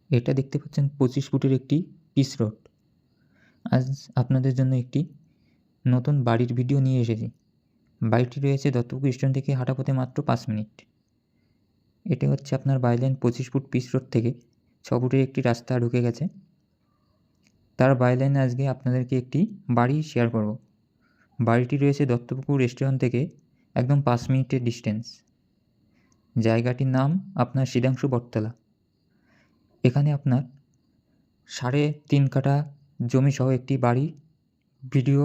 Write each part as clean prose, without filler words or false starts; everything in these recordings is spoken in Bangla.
এটা দেখতে পাচ্ছেন 25 ফুটের একটি পিচ রোড। আজ আপনাদের জন্য একটি নতুন বাড়ির ভিডিও নিয়ে এসেছি। বাড়িটি রয়েছে দত্তপুকুর স্টেশন থেকে হাঁটা পথে মাত্র 5 মিনিট। এটা হচ্ছে আপনার বাইলাইন 25 ফুট পিচ রোড থেকে 6 ফুটের একটি রাস্তা ঢুকে গেছে। তার বাইলাইনে আজকে আপনাদেরকে একটি বাড়ি শেয়ার করব। বাড়িটি রয়েছে দত্তপুকুর স্টেশন থেকে একদম 5 মিনিটের ডিস্টেন্স। জায়গাটির নাম আপনার সিধাংশু বটতলা। এখানে আপনার 3.5 কাঠা জমি সহ একটি বাড়ি ভিডিও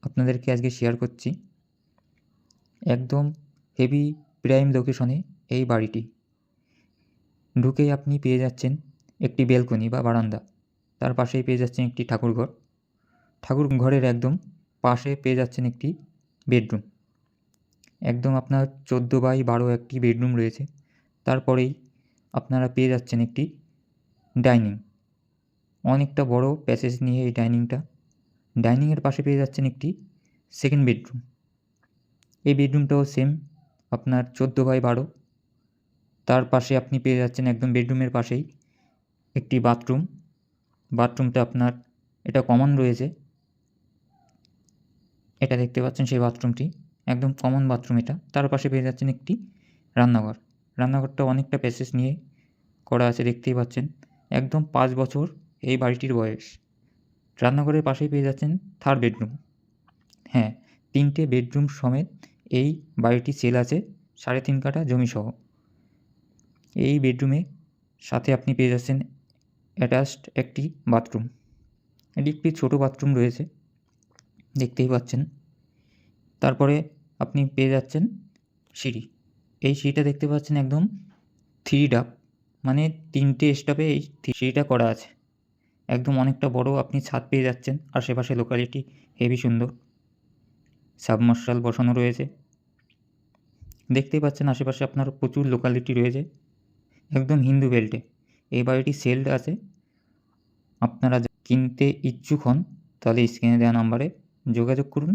আপনাদেরকে আজকে শেয়ার করছি। একদম হেভি প্রাইম লোকেশনে এই বাড়িটি। ঢুকেই আপনি পেয়ে যাচ্ছেন একটি ব্যালকনি বা বারান্দা, তার পাশেই পেয়ে যাচ্ছেন একটি ঠাকুরঘর। ঠাকুরঘরের একদম পাশে পেয়ে যাচ্ছেন একটি বেডরুম। একদম আপনার 14x12 একটি বেডরুম রয়েছে। তারপরেই আপনারা পেয়ে যাচ্ছেন একটি ডাইনিং, অনেকটা বড় প্যাসেজ নিয়ে এই ডাইনিংটা। ডাইনিংয়ের পাশে পেয়ে যাচ্ছেন একটি সেকেন্ড বেডরুম। এই বেডরুমটাও সেম আপনার 14x12। তার পাশে আপনি পেয়ে যাচ্ছেন একদম বেডরুমের পাশেই একটি বাথরুম। বাথরুমটা আপনার এটা কমন রয়েছে, এটা দেখতে পাচ্ছেন সেই বাথরুমটি একদম কমন বাথরুম এটা। তার পাশে পেয়ে যাচ্ছেন একটি রান্নাঘর। রান্নাঘরটা অনেকটা প্যাসেজ নিয়ে করা আছে, দেখতেই পাচ্ছেন। একদম 5 বছর এই বাড়িটির বয়স। রান্নাঘরের পাশেই পেয়ে যাচ্ছেন থার্ড বেডরুম। হ্যাঁ, 3টে বেডরুম সমেত এই বাড়িটি সেল আছে 3.5 কাঠা জমি সহ। এই বেডরুমে সাথে আপনি পেয়ে যাচ্ছেন অ্যাটাচড একটি বাথরুম। এটি একটি ছোটো বাথরুম রয়েছে, দেখতেই পাচ্ছেন। তারপরে আপনি পেয়ে যাচ্ছেন সিঁড়ি। এই সিঁড়িটা দেখতে পাচ্ছেন একদম 3 ধাপ, মানে 3টে স্টেপে এই সিঁড়িটা করা আছে। একদম অনেকটা বড় আপনি ছাদ পেয়ে যাচ্ছেন। আশেপাশে লোকালিটি হেভি সুন্দর। সাবমার্শাল বসানো রয়েছে, দেখতেই পাচ্ছেন। আশেপাশে আপনার প্রচুর লোকালিটি রয়েছে, একদম হিন্দু বেল্টে। এই বাড়িটি সেলড আছে। আপনারা কিনতে ইচ্ছুক হন তাহলে স্ক্রিনে দেওয়া নাম্বারে যোগাযোগ করুন।